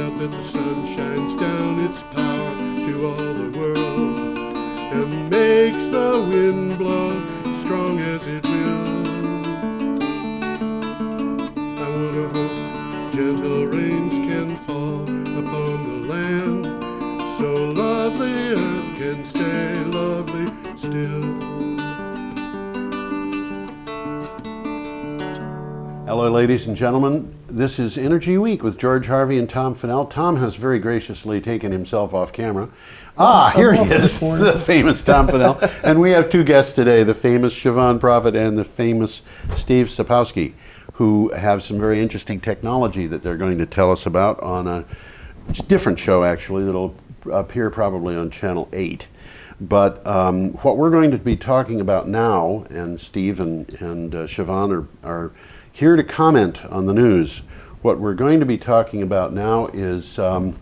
out that the sun shines down its power to all the world and makes the wind blow strong as it will. I wonder hope gentle rains can fall upon the land, so lovely earth can stay lovely still. Hello, ladies and gentlemen. This is Energy Week with George Harvey and Tom Fennell. Tom has very graciously taken himself off camera. Here he is, the famous Tom Fennell. And we have two guests today, the famous Shavon Prophet and the famous Steve Sapowski, who have some very interesting technology that they're going to tell us about on a different show, actually, that'll appear probably on Channel 8. But what we're going to be talking about now, and Steve and Shavon are here to comment on the news. What we're going to be talking about now is the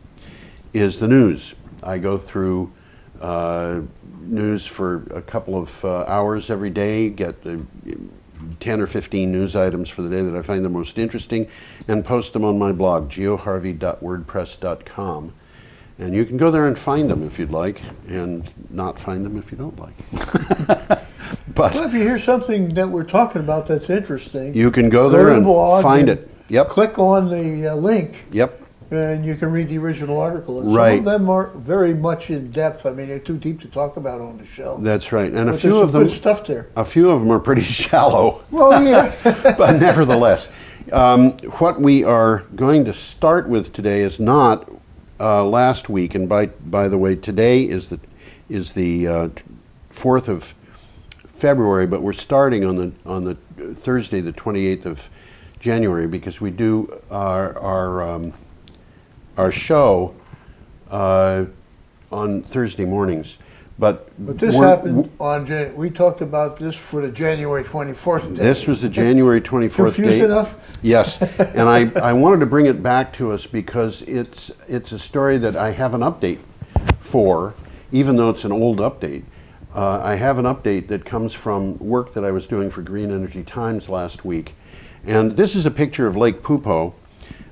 news. I go through news for a couple of hours every day, get 10 or 15 news items for the day that I find the most interesting, and post them on my blog, geoharvey.wordpress.com. And you can go there and find them if you'd like, and not find them if you don't like. But well, if you hear something that we're talking about that's interesting, you can go there and find it. Yep. Click on the link. Yep. And you can read the original article. And right. Some of them are very much in depth. I mean, they're too deep to talk about on the show. That's right. And but a few of them, good stuff there. A few of them are pretty shallow. Well, yeah. But nevertheless, what we are going to start with today is not last week, and by the way, today is the 4th of February, but we're starting on the Thursday, the 28th of January, because we do our show on Thursday mornings. But this happened on we talked about this for the January 24th date. This was the January 24th date. Confused enough? Yes, and I wanted to bring it back to us because it's a story that I have an update for, even though it's an old update. I have an update that comes from work that I was doing for Green Energy Times last week. And this is a picture of Lake Pupo,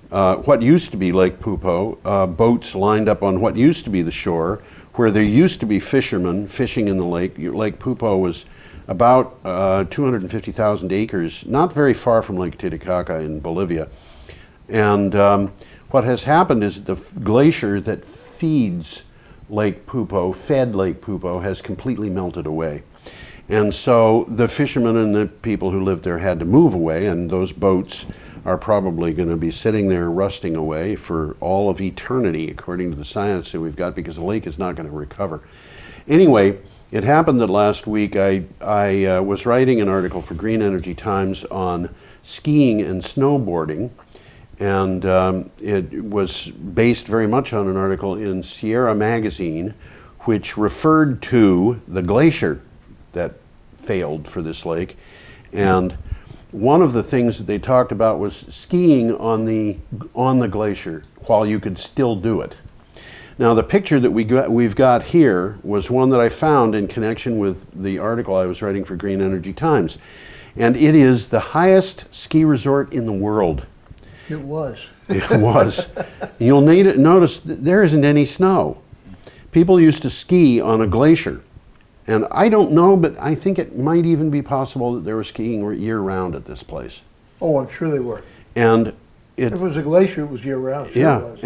what used to be Lake Pupo, boats lined up on what used to be the shore, where there used to be fishermen fishing in the lake. Lake Pupo was about 250,000 acres, not very far from Lake Titicaca in Bolivia. And what has happened is the glacier that feeds Lake Pupo, fed Lake Pupo, has completely melted away. And so the fishermen and the people who lived there had to move away, and those boats are probably going to be sitting there rusting away for all of eternity, according to the science that we've got, because the lake is not going to recover. Anyway, it happened that last week I was writing an article for Green Energy Times on skiing and snowboarding, and it was based very much on an article in Sierra Magazine, which referred to the glacier that failed for this lake. And one of the things that they talked about was skiing on the glacier while you could still do it. Now, the picture that we've got here was one that I found in connection with the article I was writing for Green Energy Times. And it is the highest ski resort in the world. It was. It was. You'll notice that there isn't any snow. People used to ski on a glacier. And I don't know, but I think it might even be possible that they were skiing year-round at this place. Oh, I'm sure they were. And if it was a glacier, it was year-round. Sure yeah, it was.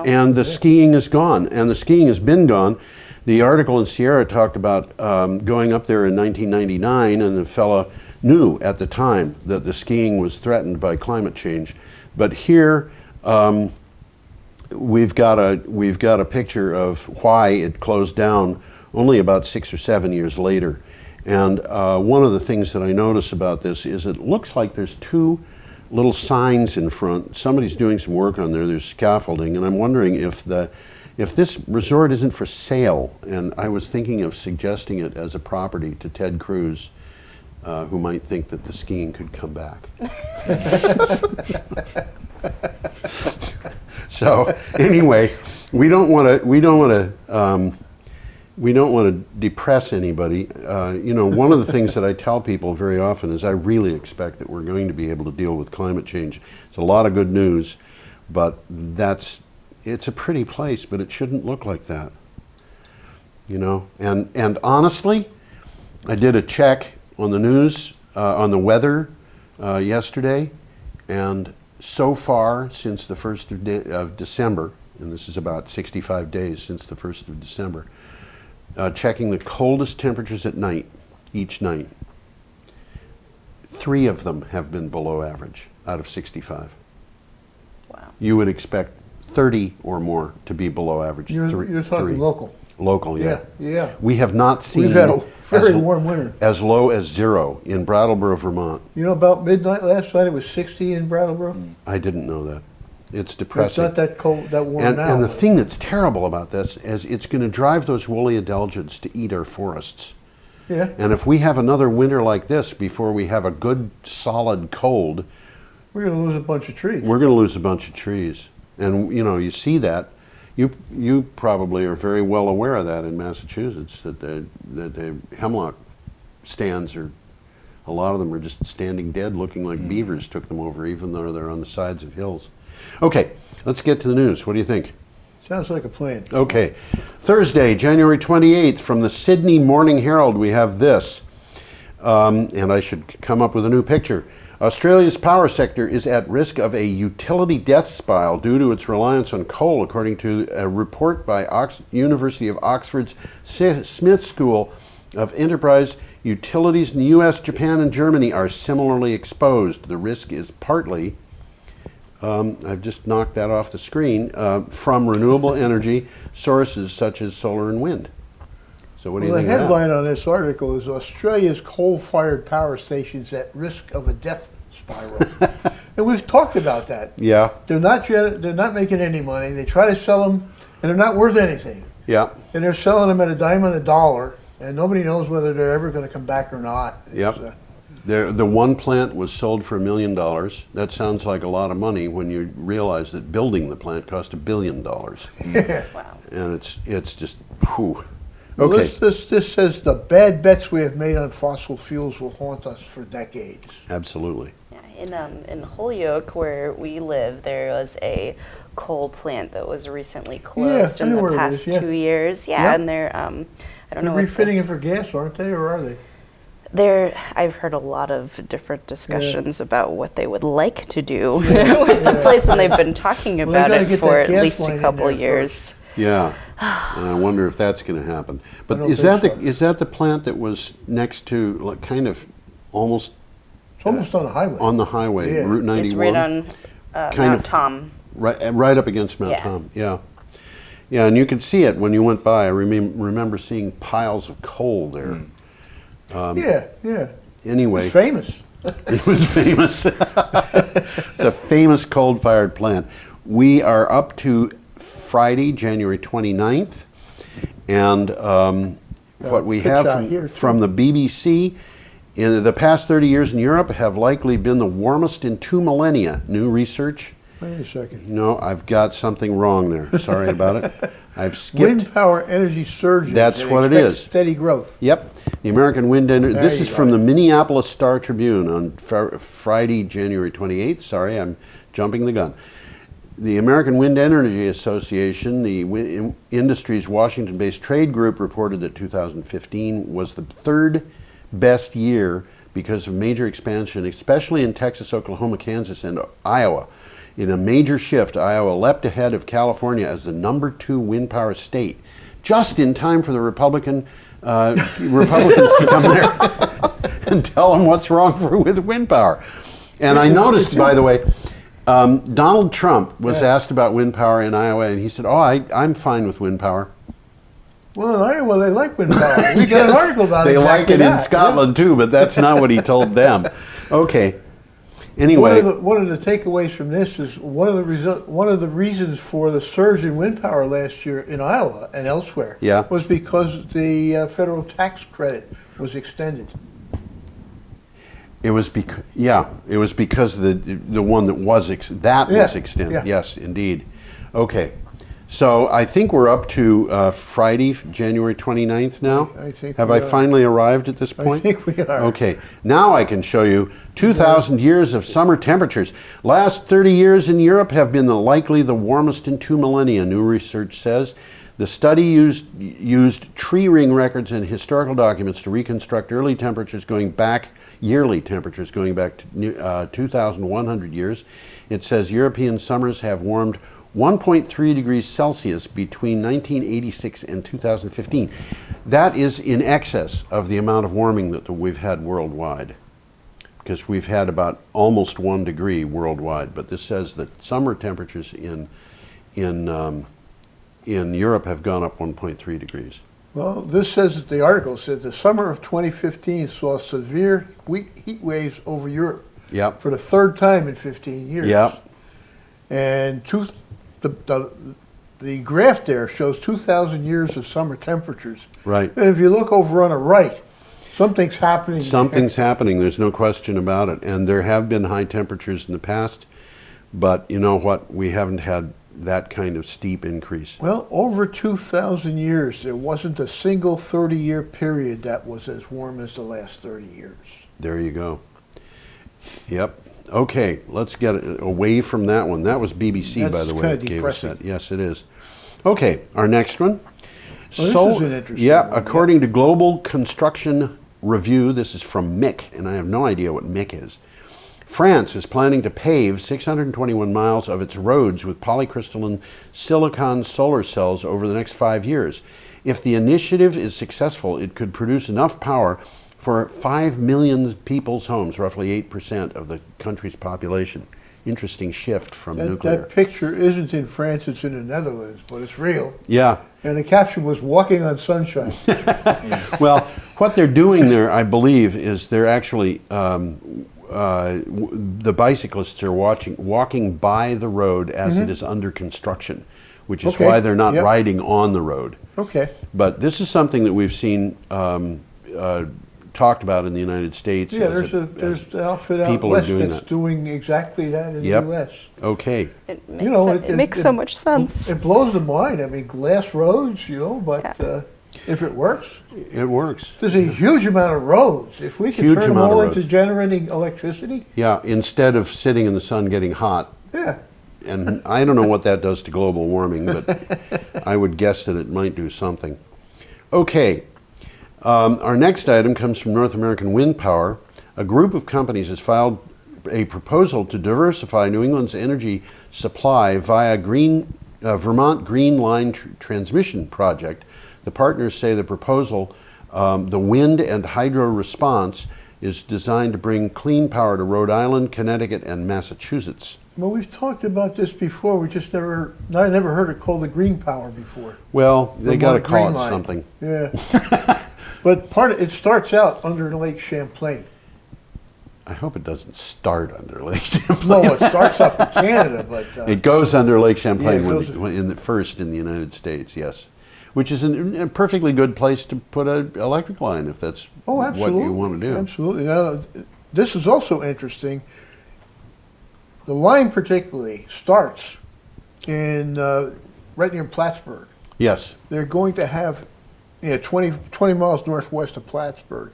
and the skiing is gone, and the skiing has been gone. The article in Sierra talked about going up there in 1999, and the fella knew at the time that the skiing was threatened by climate change. But here, we've got a picture of why it closed down only about 6 or 7 years later. And one of the things that I notice about this is it looks like there's two little signs in front. Somebody's doing some work on there. There's scaffolding, and I'm wondering if this resort isn't for sale. And I was thinking of suggesting it as a property to Ted Cruz, who might think that the skiing could come back. So anyway, we don't want to depress anybody. You know, one of the things that I tell people very often is I really expect that we're going to be able to deal with climate change. It's a lot of good news, but that's it's a pretty place, but it shouldn't look like that. You know, and honestly, I did a check on the news, on the weather yesterday, and so far since the 1st of December, and this is about 65 days since the 1st of December, checking the coldest temperatures at night, each night, 3 of them have been below average out of 65. Wow. You would expect 30 or more to be below average. You're talking 3. local. Local, yeah. Yeah. We have not seen We've had a very as, warm winter. as low as 0 in Brattleboro, Vermont. You know, about midnight last night, it was 60 in Brattleboro. I didn't know that. It's It's depressing. not that cold, that warm now. And the thing that's terrible about this is it's going to drive those woolly adelgids to eat our forests. Yeah, And if we have another winter like this before we have a good solid cold, we're going to lose a bunch of trees. we're going to lose a bunch of trees. And you know, you see that. You probably are very well aware of that in Massachusetts, that the hemlock stands are, a lot of them are just standing dead, looking like beavers took them over, even though they're on the sides of hills. Okay, let's get to the news. What do you think? Sounds like a plan. Okay, Thursday, January 28th, from the Sydney Morning Herald, we have this. And I should come up with a new picture. Australia's power sector is at risk of a utility death spiral due to its reliance on coal, according to a report by University of Oxford's Smith School of Enterprise. Utilities in the US, Japan, and Germany are similarly exposed. The risk is partly, I've just knocked that off the screen, from renewable energy sources such as solar and wind. So what do you Well, think the of that? headline on this article is Australia's coal-fired power stations at risk of a death spiral. And we've talked about that. Yeah, They're not making any money. They try to sell them, and they're not worth anything. yeah, And they're selling them at a dime on a dollar, and nobody knows whether they're ever going to come back or not. yep. The one plant was sold for $1 million. That sounds like a lot of money when you realize that building the plant cost $1 billion. Wow. And it's just, whew. Well, Okay, this says the bad bets we have made on fossil fuels will haunt us for decades. absolutely. Yeah, in Holyoke, where we live, there was a coal plant that was recently closed I in know the where it past is, yeah. 2 years. Yeah, Yep. and they're I don't They're know what refitting it for gas, aren't they, or are they? I've heard a lot of different discussions about what they would like to do with the place, and they've been talking Well, they about gotta it get for that at gas least line a in couple there years. Yeah, and I wonder if that's going to happen. But don't is think that so. is that the plant that was next to, like, kind of almost It's almost on a highway. on the highway, Yeah. Route 91? It's right on Kind Mount of- Tom. Right up against Mount Yeah. Tom. Yeah, yeah, and you could see it when you went by. I remember seeing piles of coal there. Yeah. Anyway, It's famous. it was famous. It's a famous coal-fired plant. We are up to Friday, January 29th, and what we picture have out here, from the BBC, in the past 30 years in Europe have likely been the warmest in 2 millennia. New research. Wait a second. No, I've got something wrong there. Sorry about it. I've skipped. Wind power energy surges. That's and what it expect is. Steady growth. Yep, the American Wind Energy. There This you is go. from the Minneapolis Star Tribune on Friday, January 28th. Sorry, I'm jumping the gun. The American Wind Energy Association, the industry's Washington-based trade group, reported that 2015 was the 3rd best year because of major expansion, especially in Texas, Oklahoma, Kansas, and Iowa. In a major shift, Iowa leapt ahead of California as the number 2 wind power state, just in time for the Republicans to come there and tell them what's wrong with wind power. And I noticed, by the way, Donald Trump was asked about wind power in Iowa, and he said, "Oh, I'm fine with wind power." Well, in Iowa, they like wind power. We got an article about They like exactly it in that, Scotland too, but that's not what he told them. Okay. yeah. Anyway, One of the takeaways from this is one of the reasons for the surge in wind power last year in Iowa and elsewhere was because the federal tax credit was extended. it was because the one that was was extended. Yeah. Yes, indeed. Okay. So I think we're up to Friday, January 29th now. I think Have we I are. finally arrived at this point? I think we are. Okay, now I can show you 2,000 years of summer temperatures. Last 30 years in Europe have been likely the warmest in 2 millennia, new research says. The study used tree ring records and historical documents to reconstruct early temperatures going back, yearly temperatures going back to 2,100 years. It says European summers have warmed 1.3 degrees Celsius between 1986 and 2015. That is in excess of the amount of warming that we've had worldwide, because we've had about almost 1 degree worldwide. But this says that summer temperatures in Europe have gone up 1.3 degrees. Well, this says that the article said the summer of 2015 saw severe heat waves over Europe. Yep. For the third time in 15 years. Yep. And the graph there shows 2,000 years of summer temperatures. Right. And if you look over on the right, something's happening. Something's happening, there's no question about it. And there have been high temperatures in the past, but you know what? We haven't had that kind of steep increase. Well, over 2,000 years, there wasn't a single 30-year period that was as warm as the last 30 years. There you go. Yep. Okay, let's get away from that one. That was BBC, by the way. That's It gave us depressing. that. Yes, it is. Okay, our next one. Well, this is an interesting yeah, one, according to Global Construction Review, this is from MIC, and I have no idea what MIC is. France is planning to pave 621 miles of its roads with polycrystalline silicon solar cells over the next 5 years. If the initiative is successful, it could produce enough power for 5 million people's homes, roughly 8% of the country's population. Interesting shift from nuclear. That picture isn't in France, it's in the Netherlands, but it's real. Yeah. And the caption was walking on sunshine. Well, what they're doing there, I believe, is they're actually, the bicyclists are walking by the road as it is under construction, which is why they're not riding on the road. Okay. But this is something that we've seen talked about in the United States. Yeah, there's an outfit out people are west doing that's that. doing exactly that in Yep. the U.S. Okay. It makes, it makes so much sense. It blows the mind. I mean, glass roads, but Yeah. if it works, It works. there's a huge amount of roads. If we could Huge turn them amount of all into roads. generating electricity, Yeah, instead of sitting in the sun getting hot. yeah. And I don't know what that does to global warming, but I would guess that it might do something. Okay, our next item comes from North American Wind Power. A group of companies has filed a proposal to diversify New England's energy supply via Vermont Green Line transmission project. The partners say the proposal, the wind and hydro response, is designed to bring clean power to Rhode Island, Connecticut, and Massachusetts. Well, we've talked about this before. We just I never heard it called the green power before. Well, they got to Vermont call Green it Line. something. Yeah. But it starts out under Lake Champlain. I hope it doesn't start under Lake Champlain. No, it starts up in Canada, but It goes under Lake Champlain Yeah, it when first in the United States, yes. Which is a perfectly good place to put an electric line if that's what you want to do. Absolutely. Now, this is also interesting. The line particularly starts in right near Plattsburgh. Yes. They're going to have 20 miles northwest of Plattsburgh.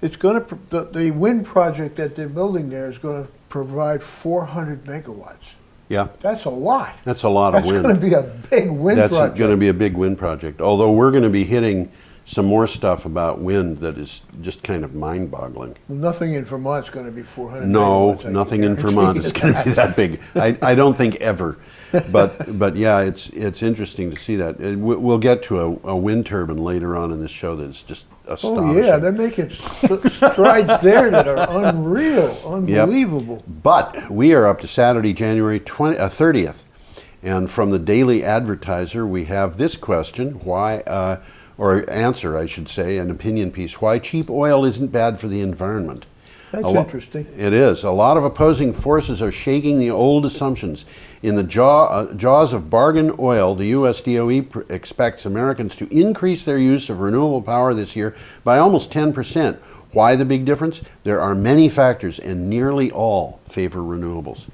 It's going to the wind project that they're building there is going to provide 400 megawatts. Yeah. That's a lot. That's a lot of wind. That's going to be a big wind That's project. going to be a big wind project. Although we're going to be hitting some more stuff about wind that is just kind of mind-boggling. Nothing in Vermont's going to be 400 No, megawatts. I can nothing in guarantee Vermont you is going to be that big. I don't think ever. But yeah, it's interesting to see that. We'll get to a wind turbine later on in this show that's just astonishing. Oh yeah, they're making strides there that are unreal, unbelievable. Yep. But we are up to Saturday, January 30th. And from the Daily Advertiser, we have this question, why, or answer, I should say, an opinion piece, why cheap oil isn't bad for the environment. That's interesting. It is. A lot of opposing forces are shaking the old assumptions. In the jaws of bargain oil, the U.S. DOE expects Americans to increase their use of renewable power this year by almost 10%. Why the big difference? There are many factors, and nearly all favor renewables.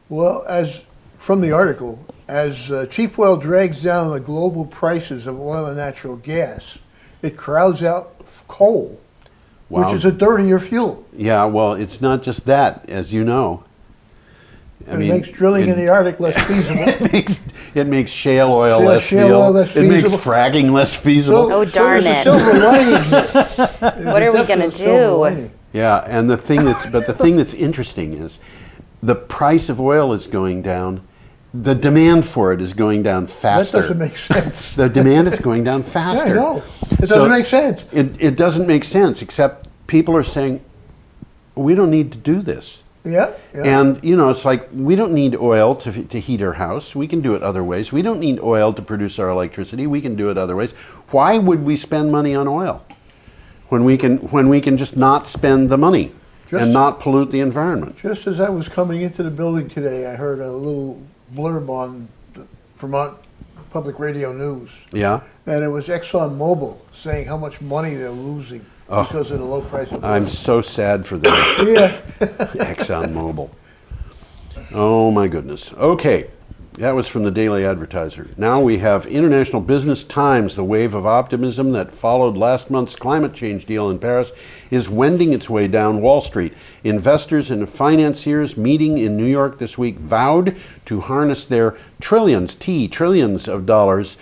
Well, as from the article, as cheap oil drags down the global prices of oil and natural gas, it crowds out coal, Wow. which is a dirtier fuel. Yeah, well, it's not just that, as you know. It makes drilling in the Arctic less feasible. it makes shale oil less oil less feasible. It makes feasible. fracking less feasible. Oh, darn there's it. a silver lining here. What are we going to do? Yeah, and the thing that's interesting is the price of oil is going down. The demand for it is going down faster. That doesn't make sense. The demand is going down faster. Yeah, I know. It doesn't make sense. It doesn't make sense, except people are saying, we don't need to do this. Yeah. And, you know, it's like, we don't need oil to heat our house. We can do it other ways. We don't need oil to produce our electricity. We can do it other ways. Why would we spend money on oil when we can just not spend the money and not pollute the environment? Just as I was coming into the building today, I heard a little blurb on the Vermont Public Radio News. Yeah. And it was ExxonMobil saying how much money they're losing because of the low price of oil. I'm so sad for them. Yeah. ExxonMobil. Oh my goodness. Okay, that was from the Daily Advertiser. Now we have International Business Times. The wave of optimism that followed last month's climate change deal in Paris is wending its way down Wall Street. Investors and financiers meeting in New York this week vowed to harness their trillions of dollars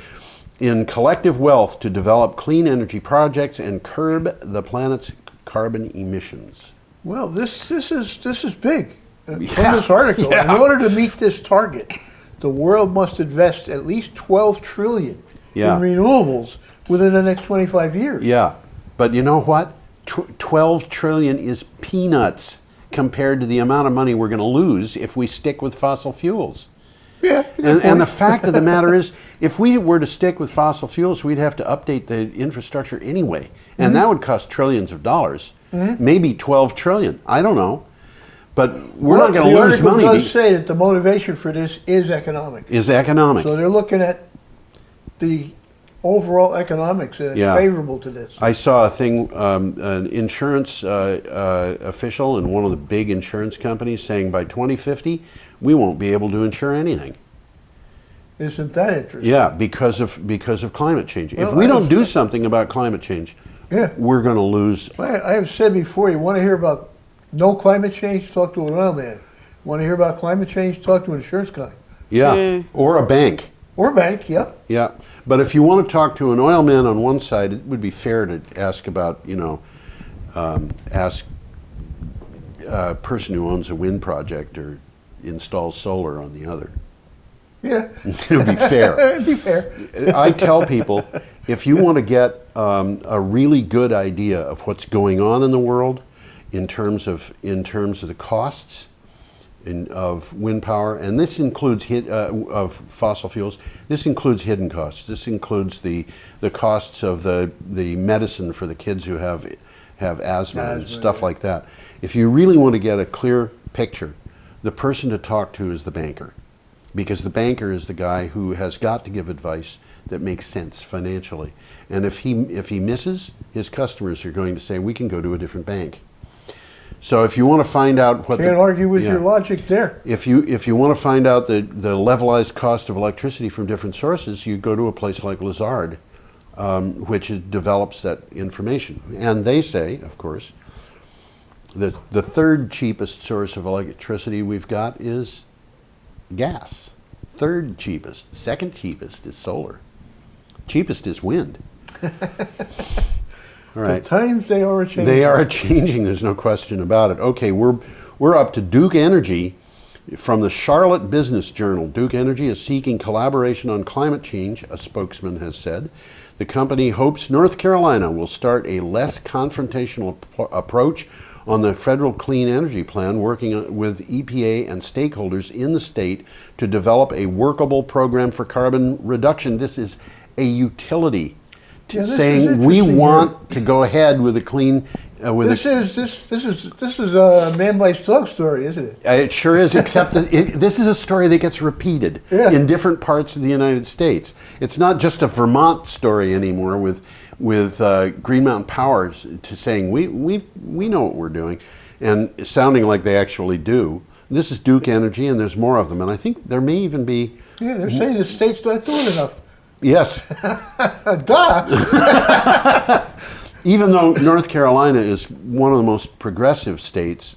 in collective wealth to develop clean energy projects and curb the planet's carbon emissions. Well, this is big. From this article, in order to meet this target, the world must invest at least 12 trillion in renewables within the next 25 years. Yeah, but you know what? 12 trillion is peanuts compared to the amount of money we're going to lose if we stick with fossil fuels. Yeah. And the fact of the matter is, if we were to stick with fossil fuels, we'd have to update the infrastructure anyway. And that would cost trillions of dollars, maybe 12 trillion. I don't know. But we're not going to lose money. The article does say that the motivation for this is economic. So they're looking at the overall economics, and it's favorable to this. I saw a thing, an insurance official in one of the big insurance companies saying by 2050, we won't be able to insure anything. Isn't that interesting? Yeah, because of climate change. Well, if we don't do something about climate change, we're going to lose. I have said before, you want to hear about no climate change, talk to an oil man. Want to hear about climate change, talk to an insurance guy. Yeah, or a bank. Or a bank, Yeah, but if you want to talk to an oil man on one side, it would be fair to ask about, ask a person who owns a wind project or installs solar on the other. Yeah. It would be fair. It'd be fair. I tell people, if you want to get a really good idea of what's going on in the world in terms of the costs of wind power, and this includes of fossil fuels. This includes hidden costs. This includes the costs of the medicine for the kids who have asthma and stuff like that. If you really want to get a clear picture, the person to talk to is the banker, because the banker is the guy who has got to give advice that makes sense financially. And if he misses, his customers are going to say, we can go to a different bank. So if you want to find out what can't argue with your logic there. If you want to find out the levelized cost of electricity from different sources, you go to a place like Lazard, which develops that information. And they say, of course, that the third cheapest source of electricity we've got is gas. Third cheapest. Second cheapest is solar. Cheapest is wind. All right. The times they are changing. They are changing, there's no question about it. Okay, we're up to Duke Energy from the Charlotte Business Journal. Duke Energy is seeking collaboration on climate change, a spokesman has said. The company hopes North Carolina will start a less confrontational approach on the federal clean energy plan, working with EPA and stakeholders in the state to develop a workable program for carbon reduction. This is a utility saying we want to go ahead with a clean. This is a man bites dog story, isn't it? It sure is. Except that this is a story that gets repeated in different parts of the United States. It's not just a Vermont story anymore with Green Mountain Power to saying we know what we're doing, and sounding like they actually do. This is Duke Energy, and there's more of them. And I think there may even be... Yeah, they're saying the state's not doing enough. Yes. Duh! Even though North Carolina is one of the most progressive states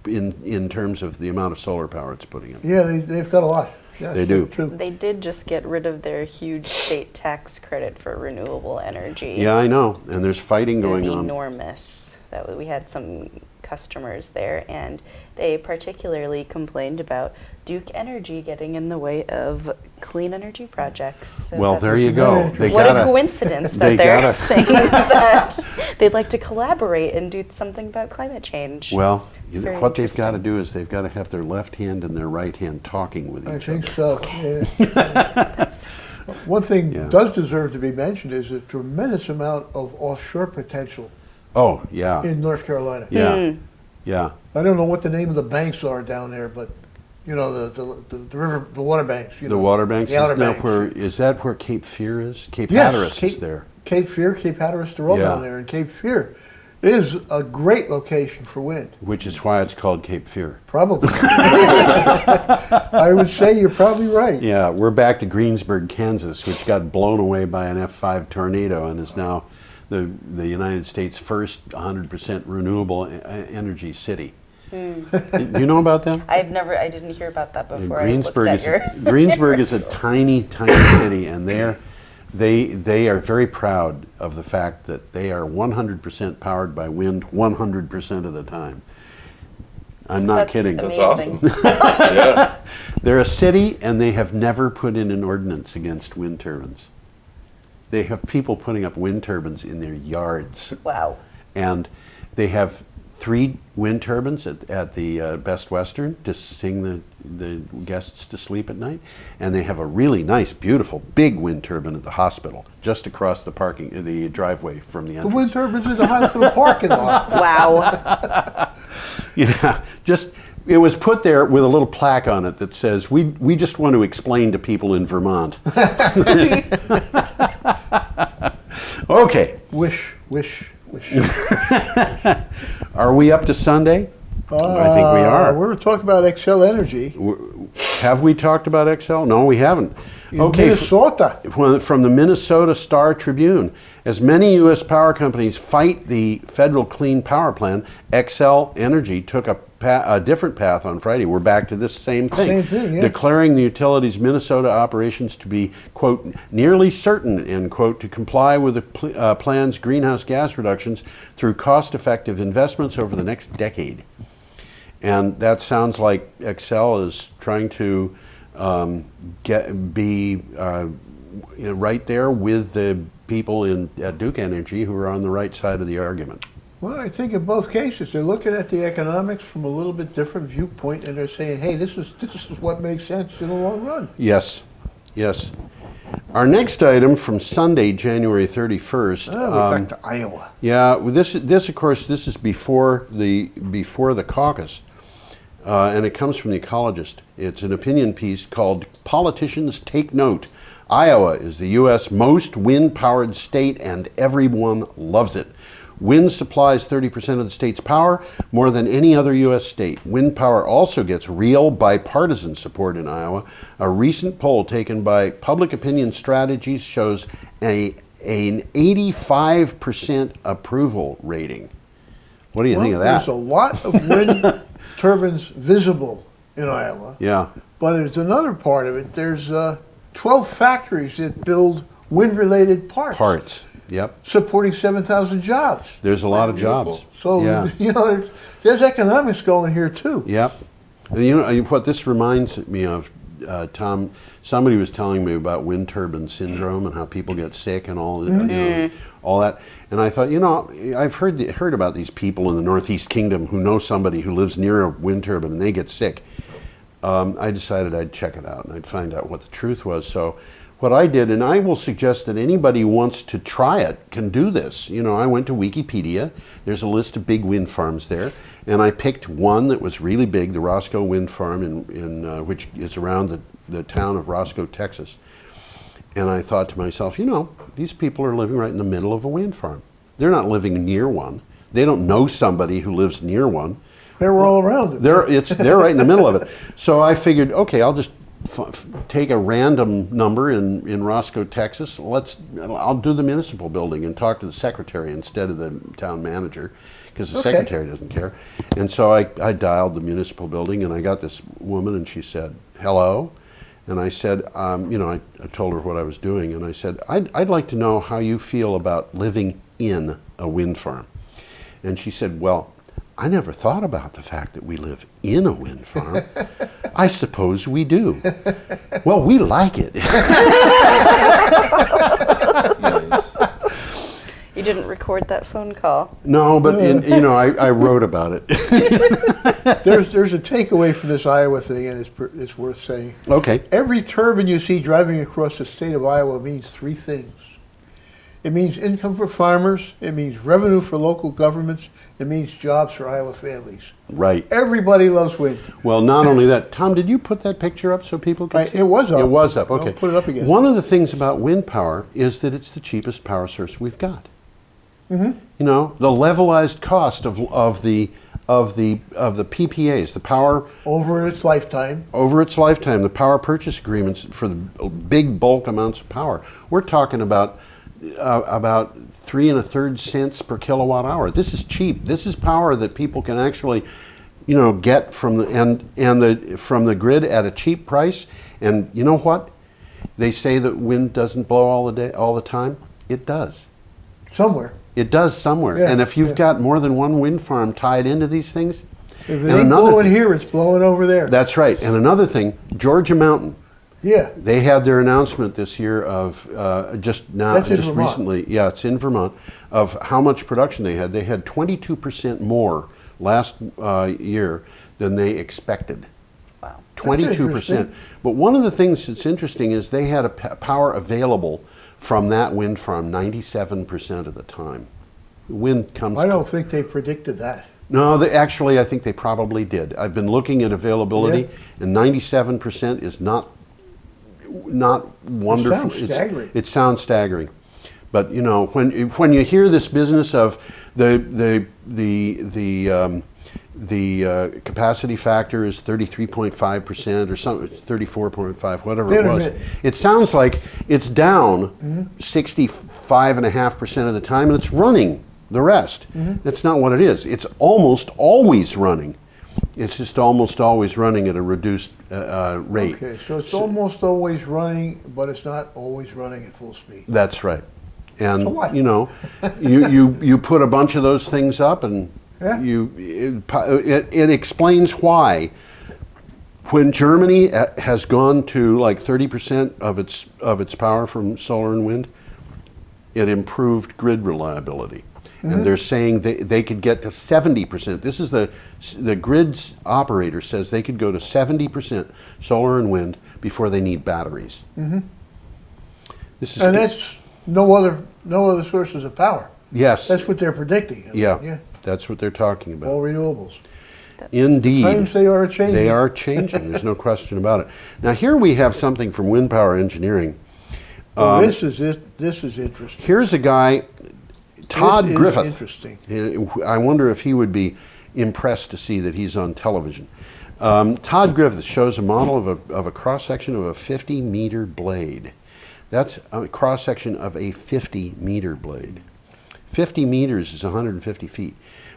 in terms of the amount of solar power it's putting in. Yeah, they've got a lot. Yeah, They do. True. They did just get rid of their huge state tax credit for renewable energy. Yeah, I know. And there's fighting It was going on. enormous. We had some customers there, and they particularly complained about Duke Energy getting in the way of clean energy projects. So Well, there you go. They what gotta, a coincidence they that they're gotta- saying that they'd like to collaborate and do something about climate change. Well, It's very what they've got to interesting. do is they've got to have their left hand and their right hand talking with I each think other. so. Yeah. One thing Yeah. does deserve to be mentioned is a tremendous amount of offshore potential Oh, yeah. in North Carolina. Yeah. Yeah. I don't know what the name of the banks are down there, but you know the river, the water banks. You The know, water banks, the outer is, now banks. is that where Cape Fear is? Cape Yes, Hatteras is there. Cape Fear, Cape Hatteras, they're all Yeah. down there, and Cape Fear is a great location for wind. Which is why it's called Cape Fear. Probably. I would say you're probably right. Yeah, we're back to Greensburg, Kansas, which got blown away by an F5 tornado and is now the United States' first 100% renewable energy city. Do you know about that? I didn't hear about that before. Greensburg I is looked at your Greensburg is a tiny, tiny city, and they are very proud of the fact that they are 100% powered by wind 100% of the time. I'm not That's kidding. That's amazing. awesome. Yeah. They're a city, and they have never put in an ordinance against wind turbines. They have people putting up wind turbines in their yards, Wow. and they have 3 wind turbines at the Best Western to sing the guests to sleep at night, and they have a really nice, beautiful, big wind turbine at the hospital just across the driveway from the The entrance. wind turbines in the hospital parking lot. Wow. Yeah, it was put there with a little plaque on it that says, "We just want to explain to people in Vermont." Okay, Wish. are we up to Sunday? I think we are. We're talking about Excel Energy Have we talked about Excel? No, we haven't. in From Minnesota. the Minnesota Star Tribune, as many U.S. power companies fight the federal Clean Power Plan, Excel Energy took a different path on Friday. We're back to this same thing. Same thing, yeah. Declaring the utility's Minnesota operations to be, quote, nearly certain, end quote, to comply with the plan's greenhouse gas reductions through cost-effective investments over the next decade. And that sounds like Excel is trying to be right there with the people at Duke Energy who are on the right side of the argument. Well, I think in both cases, they're looking at the economics from a little bit different viewpoint, and they're saying, hey, this is what makes sense in the long run. Yes, yes. Our next item from Sunday, January 31st. We're back to Iowa. Yeah, this of course, this is before the caucus, and it comes from The Ecologist. It's an opinion piece called "Politicians Take Note." Iowa is the U.S. most wind-powered state, and everyone loves it. Wind supplies 30% of the state's power, more than any other U.S. state. Wind power also gets real bipartisan support in Iowa. A recent poll taken by Public Opinion Strategies shows an 85% approval rating. What do you think of that? There's a lot of wind turbines visible in Iowa, Yeah, but there's another part of it. There's 12 factories that build wind-related parts. Yep. Supporting 7,000 jobs. There's a lot of Beautiful. jobs. So, Yeah. you know, there's economics going here too. Yep. And you know what this reminds me of, Tom? Somebody was telling me about wind turbine syndrome and how people get sick and all, you know, all that. And I thought, you know, I've heard about these people in the Northeast Kingdom who know somebody who lives near a wind turbine and they get sick. I decided I'd check it out and I'd find out what the truth was. So what I did, and I will suggest that anybody who wants to try it can do this. You know, I went to Wikipedia. There's a list of big wind farms there, and I picked one that was really big, the Roscoe Wind Farm, which is around the town of Roscoe, Texas. And I thought to myself, you know, these people are living right in the middle of a wind farm. They're not living near one. They don't know somebody who lives near one. They were all around it. They're right in the middle of it. So I figured, okay, I'll just take a random number in Roscoe, Texas. I'll do the municipal building and talk to the secretary instead of the town manager, because the secretary doesn't care. And so I dialed the municipal building, and I got this woman, and she said, "Hello." And I said, I told her what I was doing, and I said, I'd like to know how you feel about living in a wind farm. And she said, well, I never thought about the fact that we live in a wind farm. I suppose we do. Well, we like it. You didn't record that phone call. No, but I wrote about it. There's a takeaway from this Iowa thing, and it's worth saying. Okay. Every turbine you see driving across the state of Iowa means three things. It means income for farmers, it means revenue for local governments, it means jobs for Iowa families. Right. Everybody loves wind. Well, not only that, Tom, did you put that picture up so people can see? It was up. It was up, okay. I'll put it up again. One of the things about wind power is that it's the cheapest power source we've got. Mm-hmm. The levelized cost of the PPAs, the power over its lifetime, the power purchase agreements for the big bulk amounts of power. We're talking about 3 1/3 cents per kilowatt hour. This is cheap. This is power that people can actually, get from from the grid at a cheap price. And you know what? They say that wind doesn't blow all the time. It does. Somewhere. It does somewhere. Yeah, and if you've got more than one wind farm tied into these things, if it ain't blowing here, it's blowing over there. That's right. And another thing, Georgia Mountain. Yeah. They had their announcement this year of just recently. Yeah, it's in Vermont, of how much production they had. They had 22% more last year than they expected. Wow. 22%. But one of the things that's interesting is they had power available from that wind farm 97% of the time. The wind comes. I don't think they predicted that. No, I think they probably did. I've been looking at availability, and 97% is not wonderful. It sounds staggering. It sounds staggering. But when you hear this business of the capacity factor is 33.5% or something, 34.5, whatever it was. It sounds like it's down 65.5% of the time, and it's running the rest. That's not what it is. It's almost always running. It's just almost always running at a reduced rate. Okay, so it's almost always running, but it's not always running at full speed. That's right. And so what? you put a bunch of those things up, and it explains why when Germany has gone to like 30% of its power from solar and wind, it improved grid reliability. And they're saying they could get to 70%. This is the grid's operator says they could go to 70% solar and wind before they need batteries. That's no other sources of power. Yes. That's what they're predicting. Yeah. That's what they're talking about. All renewables. Indeed. Times they are changing. They are changing. There's no question about it. Now here we have something from Wind Power Engineering. This is interesting. Here's a guy, Todd Griffith. Interesting. I wonder if he would be impressed to see that he's on television. Todd Griffith shows a model of a cross-section of a 50-meter blade. That's a cross-section of a 50-meter blade. 50 meters is 150 feet.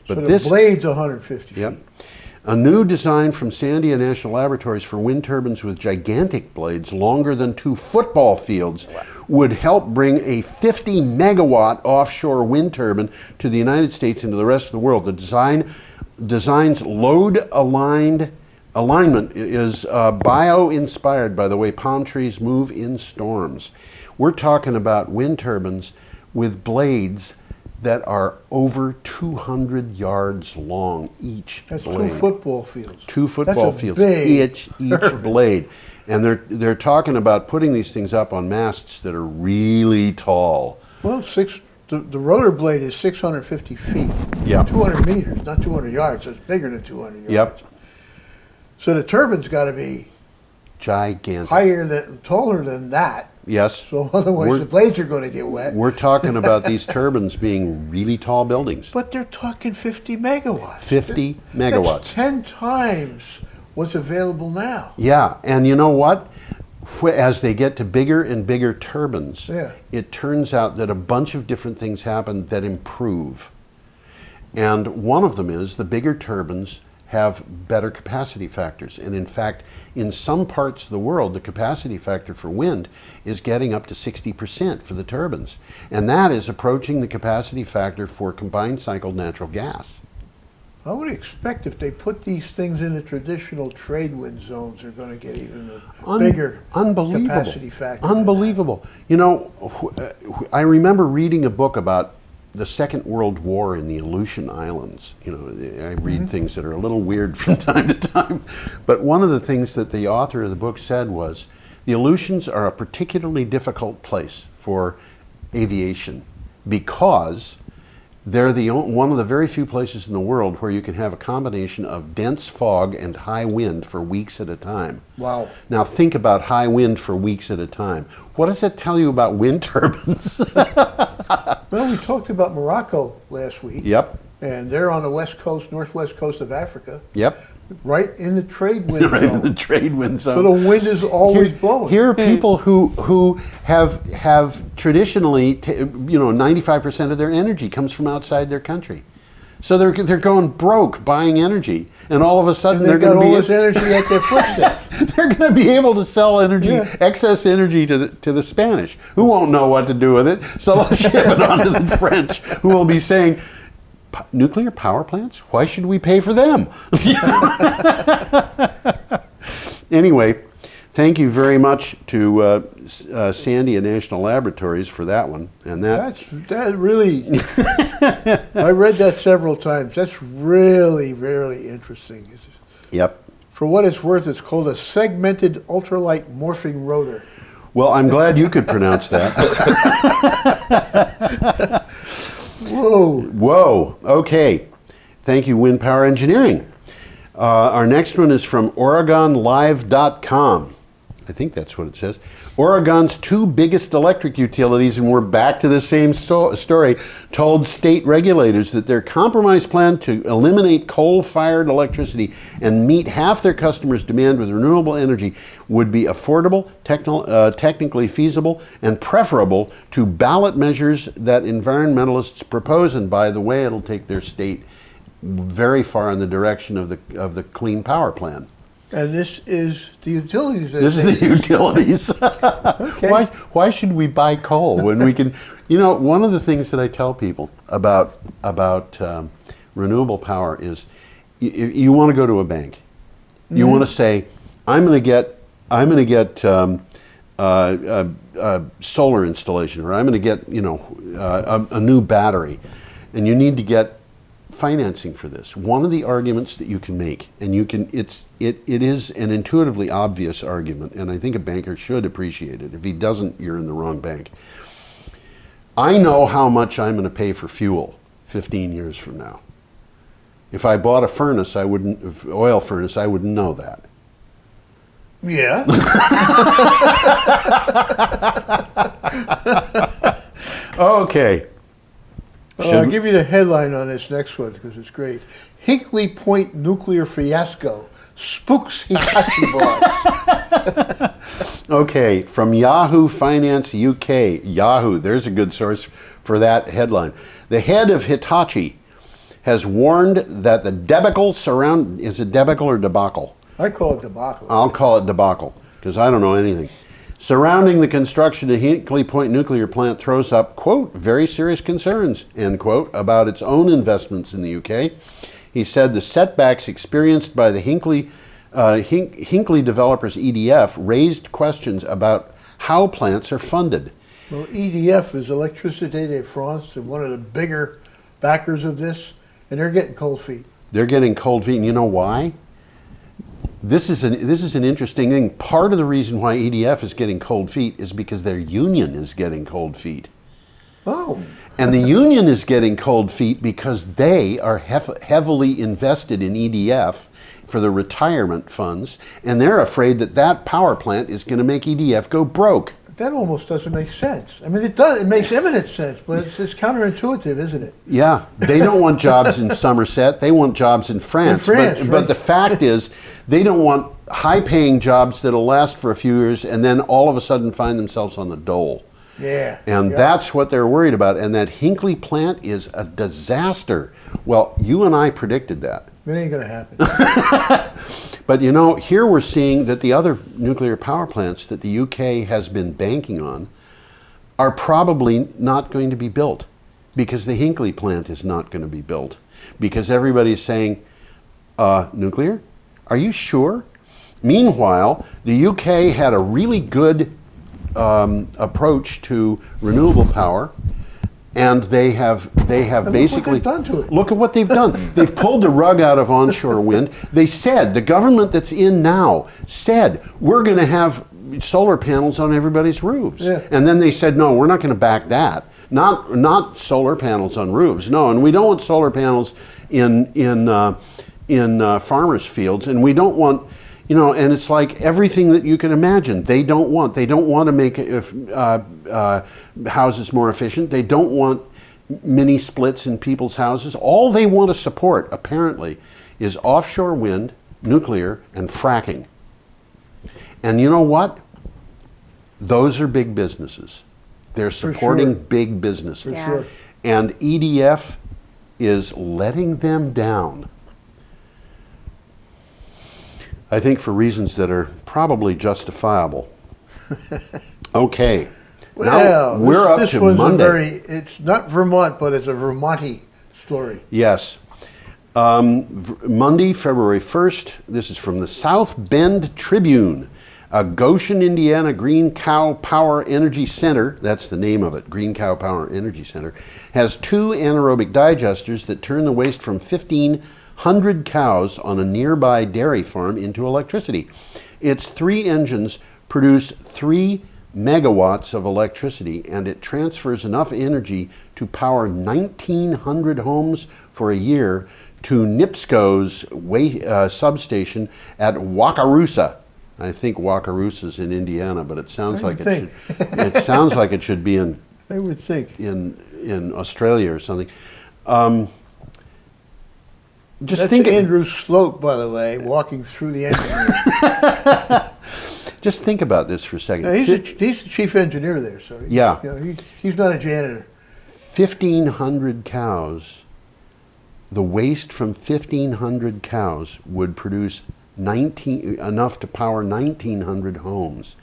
But so the blade's 150 yep. feet. A new design from Sandia National Laboratories for wind turbines with gigantic blades longer than 2 football fields would help bring a 50 megawatt offshore wind turbine to the United States and to the rest of the world. The design's load alignment is bio-inspired by the way palm trees move in storms. We're talking about wind turbines with blades that are over 200 yards long each. That's blade. 2 football fields. 2 football fields each blade, and they're talking about putting these things up on masts that are really tall. Well, the rotor blade is 650 feet. Yeah. 200 meters, not 200 yards. So it's bigger than 200 yards. Yep. So the turbine's got to be Gigantic. taller than that. Yes. So otherwise the blades are going to get wet. We're talking about these turbines being really tall buildings. But they're talking 50 megawatts. 50 megawatts. That's 10 times what's available now. Yeah, and you know what? As they get to bigger and bigger turbines, it turns out that a bunch of different things happen that improve. And one of them is the bigger turbines have better capacity factors. And in fact, in some parts of the world, the capacity factor for wind is getting up to 60% for the turbines. And that is approaching the capacity factor for combined cycle natural gas. I would expect if they put these things in the traditional trade wind zones, they're going to get even a bigger capacity factor. Unbelievable. You know, I remember reading a book about the Second World War in the Aleutian Islands. You know, I read things that are a little weird from time to time. But one of the things that the author of the book said was, the Aleutians are a particularly difficult place for aviation because they're one of the very few places in the world where you can have a combination of dense fog and high wind for weeks at a time. Wow. Now think about high wind for weeks at a time. What does that tell you about wind turbines? Well, we talked about Morocco last week. Yep. And they're on the west coast, northwest coast of Africa. Yep. Right in the trade wind Right zone. in the trade wind zone. So the wind is always blowing. Here are people who have traditionally, 95% of their energy comes from outside their country. So they're going broke buying energy, and all of a sudden they're going to be all this energy at their footstep. They're going to be able to sell energy, excess energy to the Spanish, who won't know what to do with it. So they'll ship it on to the French, who will be saying, nuclear power plants? Why should we pay for them? Anyway, thank you very much to Sandia National Laboratories for that one. And that really, I read that several times. That's really, really interesting. Yep. For what it's worth, it's called a segmented ultralight morphing rotor. Well, I'm glad you could pronounce that. Whoa. Whoa. Okay. Thank you, Wind Power Engineering. Our next one is from OregonLive.com. I think that's what it says. Oregon's two biggest electric utilities, and we're back to the same story, told state regulators that their compromise plan to eliminate coal-fired electricity and meet half their customers' demand with renewable energy would be affordable, technically feasible, and preferable to ballot measures that environmentalists propose. And by the way, it'll take their state very far in the direction of the Clean Power Plan. And this is the utilities. This is the utilities. Okay. Why should we buy coal when we can? You know, one of the things that I tell people about renewable power is, you want to go to a bank, you want to say, I'm going to get solar installation, or I'm going to get a new battery, and you need to get financing for this. One of the arguments that you can make, and it is an intuitively obvious argument, and I think a banker should appreciate it. If he doesn't, you're in the wrong bank. I know how much I'm going to pay for fuel 15 years from now. If I bought a furnace, oil furnace, I wouldn't know that. Yeah. Okay. I'll give you the headline on this next one because it's great. Hinkley Point nuclear fiasco spooks Hitachi boss. Okay, from Yahoo Finance UK. Yahoo, there's a good source for that headline. The head of Hitachi has warned that the debacle is it debacle or debacle? I call it debacle. I'll call it debacle because I don't know anything. Surrounding the construction of Hinkley Point nuclear plant throws up, quote, very serious concerns, end quote, about its own investments in the UK. He said the setbacks experienced by the Hinkley developers EDF raised questions about how plants are funded. Well, EDF is Electricité de France, and one of the bigger backers of this, and they're getting cold feet. They're getting cold feet, and you know why? This is an interesting thing. Part of the reason why EDF is getting cold feet is because their union is getting cold feet. Oh. And the union is getting cold feet because they are heavily invested in EDF for the retirement funds, and they're afraid that that power plant is going to make EDF go broke. That almost doesn't make sense. I mean, it does. It makes eminent sense, but it's counterintuitive, isn't it? Yeah, they don't want jobs in Somerset. They want jobs in France. But the fact is, they don't want high-paying jobs that'll last for a few years and then all of a sudden find themselves on the dole. Yeah. And that's what they're worried about. And that Hinkley plant is a disaster. Well, you and I predicted that. It ain't going to happen. But you know, here we're seeing that the other nuclear power plants that the UK has been banking on are probably not going to be built, because the Hinkley plant is not going to be built, because everybody's saying, nuclear? Are you sure? Meanwhile, the UK had a really good approach to renewable power, and they have basically look what they've done to it. Look at what they've done. They've pulled the rug out of onshore wind. They said, the government that's in now said, we're going to have solar panels on everybody's roofs. Yeah. And then they said, no, we're not going to back that. Not solar panels on roofs. No, and we don't want solar panels in farmers' fields, and we don't want. You know, and it's like everything that you can imagine. They don't want to make houses more efficient. They don't want mini splits in people's houses. All they want to support, apparently, is offshore wind, nuclear, and fracking. And you know what? Those are big businesses. They're supporting big businesses. For sure. And EDF is letting them down. I think for reasons that are probably justifiable. Okay. Well, now we're up this to one's Monday. It's not Vermont, but it's a Vermonty story. Yes. Monday, February 1st. This is from the South Bend Tribune. A Goshen, Indiana Green Cow Power Energy Center, that's the name of it, Green Cow Power Energy Center, has 2 anaerobic digesters that turn the waste from 1,500 cows on a nearby dairy farm into electricity. Its 3 engines produce 3 megawatts of electricity, and it transfers enough energy to power 1,900 homes for a year to NIPSCO's substation at Wakarusa. I think Wakarusa's in Indiana, but it sounds like it should. It sounds like it should be in. I would think in Australia or something. That's Andrew Sloat, by the way, walking through the engineer. Just think about this for a second. No, he's the chief engineer there, so yeah, he's not a janitor. 1,500 cows. The waste from 1,500 cows would produce enough to power 1,900 homes.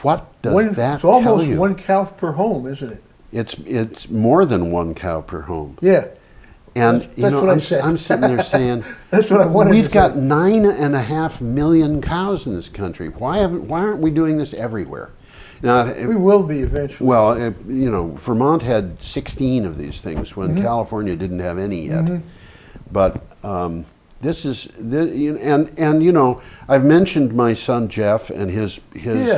What does that tell you? It's almost 1 cow per home, isn't it? It's more than 1 cow per home. Yeah. And that's what I'm sitting there saying, that's what I wanted we've to got say. 9.5 million cows in this country. Why aren't we doing this everywhere? Now, we will be eventually. Well, Vermont had 16 of these things when California didn't have any yet. But this is, and I've mentioned my son Jeff and his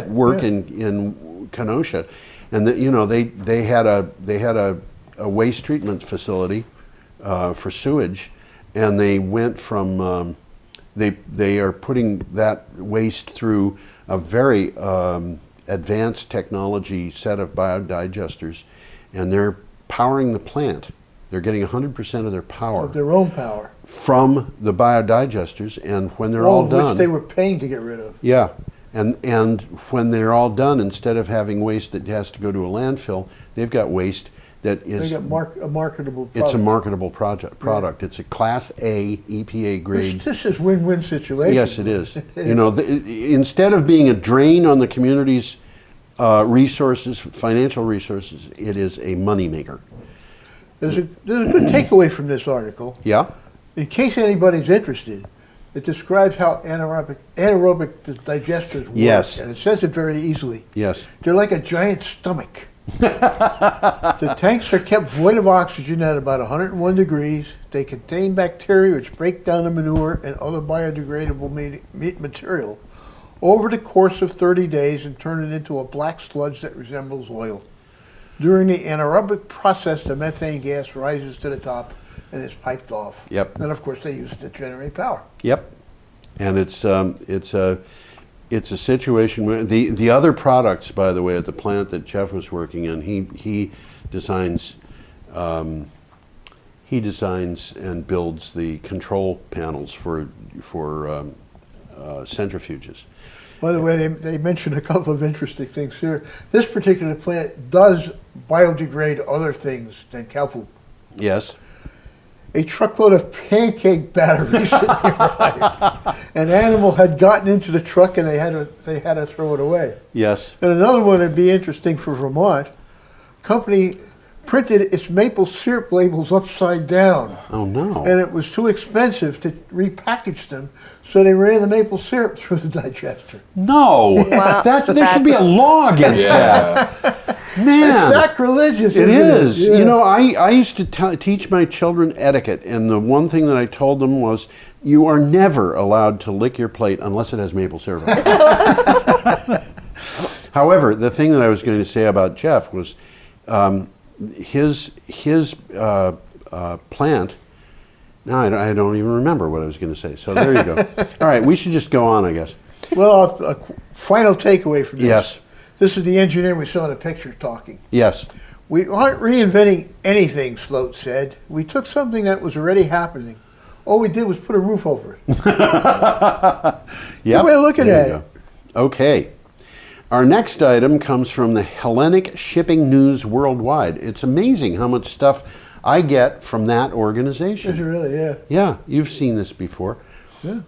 work in Kenosha, and they had a waste treatment facility for sewage, and they went from they are putting that waste through a very advanced technology set of biodigesters, and they're powering the plant. They're getting 100% of their power. Of their own power. From the biodigesters, and when they're all done... which they were paying to get rid of. Yeah, and when they're all done, instead of having waste that has to go to a landfill, they've got waste that is... They got a marketable product. It's a marketable product. Yeah. It's a Class A EPA grade. This is win-win situation. Yes, it is. Instead of being a drain on the community's resources, financial resources, it is a moneymaker. There's a good takeaway from this article. Yeah. In case anybody's interested, it describes how anaerobic digesters work. Yes. And it says it very easily. Yes. They're like a giant stomach. The tanks are kept void of oxygen at about 101 degrees. They contain bacteria which break down the manure and other biodegradable material over the course of 30 days and turn it into a black sludge that resembles oil. During the anaerobic process, the methane gas rises to the top and is piped off. Yep. And of course, they use it to generate power. Yep. And it's a situation where the other products, by the way, at the plant that Jeff was working on, he designs and builds the control panels for centrifuges. By the way, they mentioned a couple of interesting things here. This particular plant does biodegrade other things than cow poop. Yes. A truckload of pancake batter recently arrived. An animal had gotten into the truck and they had to throw it away. Yes. And another one that'd be interesting for Vermont. Company printed its maple syrup labels upside down. Oh no. And it was too expensive to repackage them, so they ran the maple syrup through the digester. No. Wow. There should be a law against that. Man. It's sacrilegious, It isn't is. it? Yeah. You know, I used to teach my children etiquette, and the one thing that I told them was, you are never allowed to lick your plate unless it has maple syrup. However, the thing that I was going to say about Jeff was his plant. Now I don't even remember what I was going to say. So there you go. All right, we should just go on, I guess. Well, a final takeaway from this. Yes. This is the engineer we saw in the picture talking. Yes. We aren't reinventing anything, Sloat said. We took something that was already happening. All we did was put a roof over it. Yep. Good way of looking There at you it. go. Okay. Our next item comes from the Hellenic Shipping News Worldwide. It's amazing how much stuff I get from that organization. Is it really? Yeah. Yeah, you've seen this before. Yeah.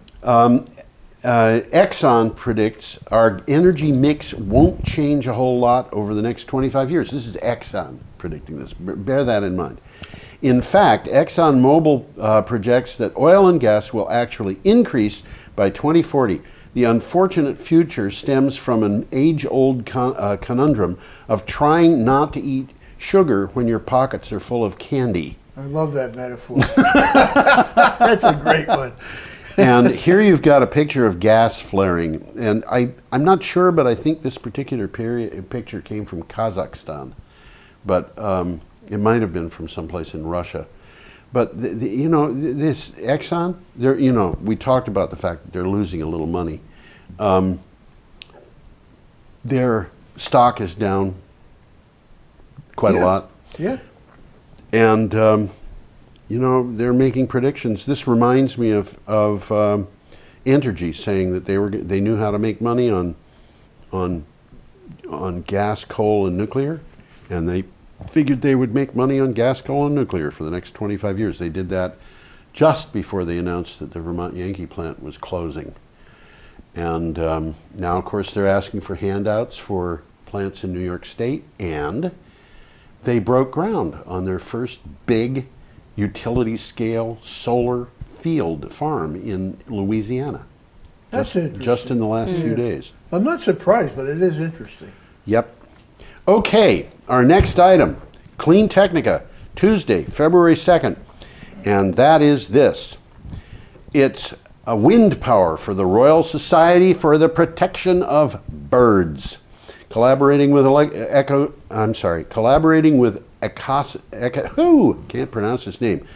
Exxon predicts our energy mix won't change a whole lot over the next 25 years. This is Exxon predicting this. Bear that in mind. In fact, ExxonMobil projects that oil and gas will actually increase by 2040. The unfortunate future stems from an age-old conundrum of trying not to eat sugar when your pockets are full of candy. I love that metaphor. That's a great one. And here you've got a picture of gas flaring. And I'm not sure, but I think this particular picture came from Kazakhstan. But it might have been from someplace in Russia. But, this Exxon, we talked about the fact that they're losing a little money. Their stock is down quite a lot. Yeah. And, they're making predictions. This reminds me of Entergy saying that they knew how to make money on gas, coal, and nuclear, and they figured they would make money on gas, coal, and nuclear for the next 25 years. They did that just before they announced that the Vermont Yankee plant was closing. And now, of course, they're asking for handouts for plants in New York State, and they broke ground on their first big utility-scale solar field farm in Louisiana. That's interesting. Just in the last few days. I'm not surprised, but it is interesting. Yep. Okay, our next item, Clean Technica, Tuesday, February 2nd. And that is this. It's a wind power for the Royal Society for the Protection of Birds. Collaborating with can't pronounce his name.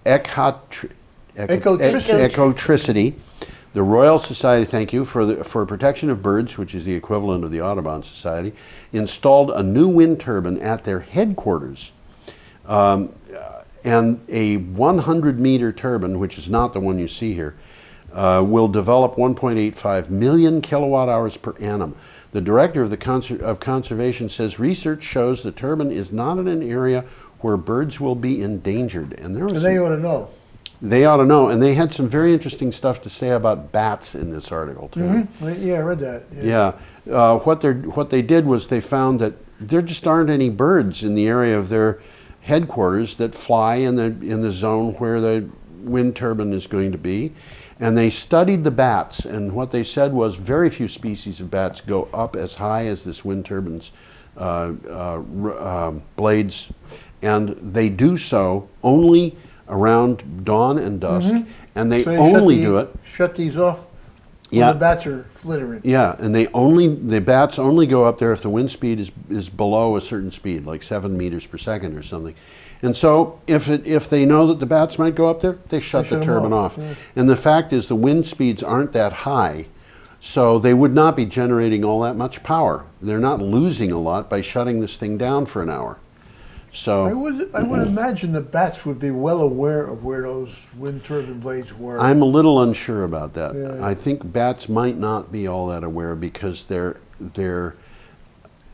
Ecotricity. The Royal Society, thank you, for Protection of Birds, which is the equivalent of the Audubon Society, installed a new wind turbine at their headquarters. And a 100-meter turbine, which is not the one you see here, will develop 1.85 million kilowatt hours per annum. The director of conservation says research shows the turbine is not in an area where birds will be endangered. And they ought to know. They ought to know, and they had some very interesting stuff to say about bats in this article too. Mm-hmm. Yeah, I read that. Yeah, what they did was they found that there just aren't any birds in the area of their headquarters that fly in the zone where the wind turbine is going to be, and they studied the bats, and what they said was very few species of bats go up as high as this wind turbine's blades, and they do so only around dawn and dusk, and they only do it. Shut these off. Yeah. the bats are flittering. Yeah, and the bats only go up there if the wind speed is below a certain speed, like 7 meters per second or something. And so if they know that the bats might go up there, they shut the turbine off. Yeah. And the fact is the wind speeds aren't that high, so they would not be generating all that much power. They're not losing a lot by shutting this thing down for an hour. So I would imagine the bats would be well aware of where those wind turbine blades were. I'm a little unsure about that. Yeah. I think bats might not be all that aware because their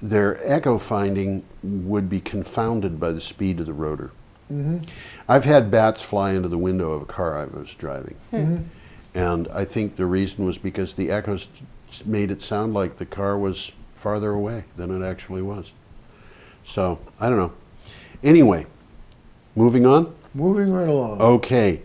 echo finding would be confounded by the speed of the rotor. Mm-hmm. I've had bats fly into the window of a car I was driving. Mm-hmm. And I think the reason was because the echoes made it sound like the car was farther away than it actually was. So, I don't know. Anyway, moving on. Moving right along. Okay.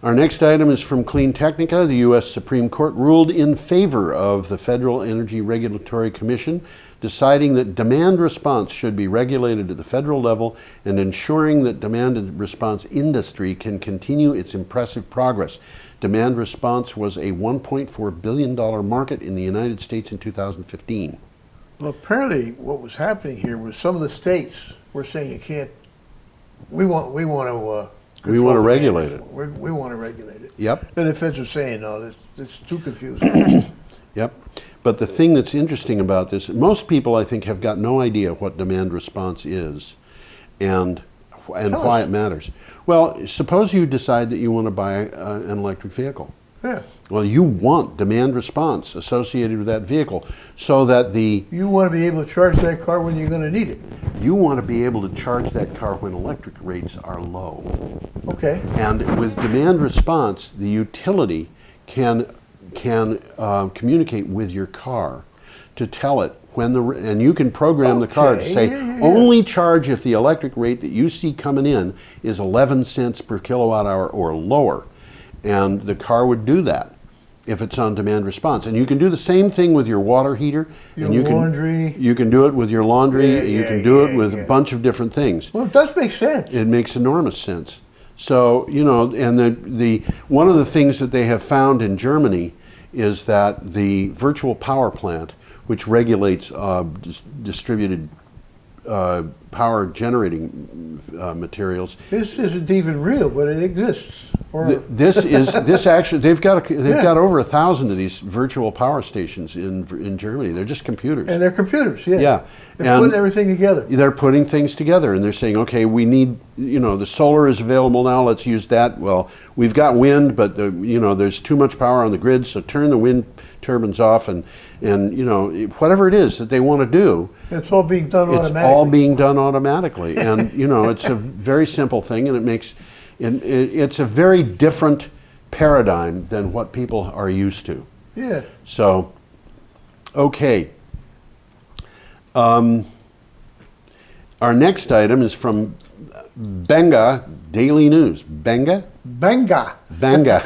Our next item is from Clean Technica. The U.S. Supreme Court ruled in favor of the Federal Energy Regulatory Commission, deciding that demand response should be regulated at the federal level and ensuring that demand response industry can continue its impressive progress. Demand response was a $1.4 billion market in the United States in 2015. Well, apparently what was happening here was some of the states were saying you can't. We want to regulate it. We want to regulate it. Yep. And the feds are saying, no, it's too confusing. Yep. But the thing that's interesting about this, most people I think have got no idea what demand response is and why it matters. Well, suppose you decide that you want to buy an electric vehicle. Yeah. Well, you want demand response associated with that vehicle so that You want to be able to charge that car when you're going to need it. you want to be able to charge that car when electric rates are low. Okay. And with demand response, the utility can communicate with your car to tell it when and you can program the car to say only charge if the electric rate that you see coming in is 11 cents per kilowatt hour or lower. And the car would do that if it's on demand response. And you can do the same thing with your water heater. Your and laundry. You can do it with your laundry. You can do it with a bunch of different things. Well, it does make sense. It makes enormous sense. So, you know, and the one of the things that they have found in Germany is that the virtual power plant, which regulates distributed power generating materials. This isn't even real, but it exists. This actually they've got over 1,000 of these virtual power stations in Germany. They're just computers. And they're computers, yeah. Yeah. They're putting everything together. They're putting things together, and they're saying, okay, we need, the solar is available now. Let's use that. Well, we've got wind, but there's too much power on the grid, so turn the wind turbines off, and whatever it is that they want to do. It's all being done automatically. It's all being done automatically, and it's a very simple thing, and it's a very different paradigm than what people are used to. Yeah. So, okay. Our next item is from Benga Daily News. Benga? Benga. Benga.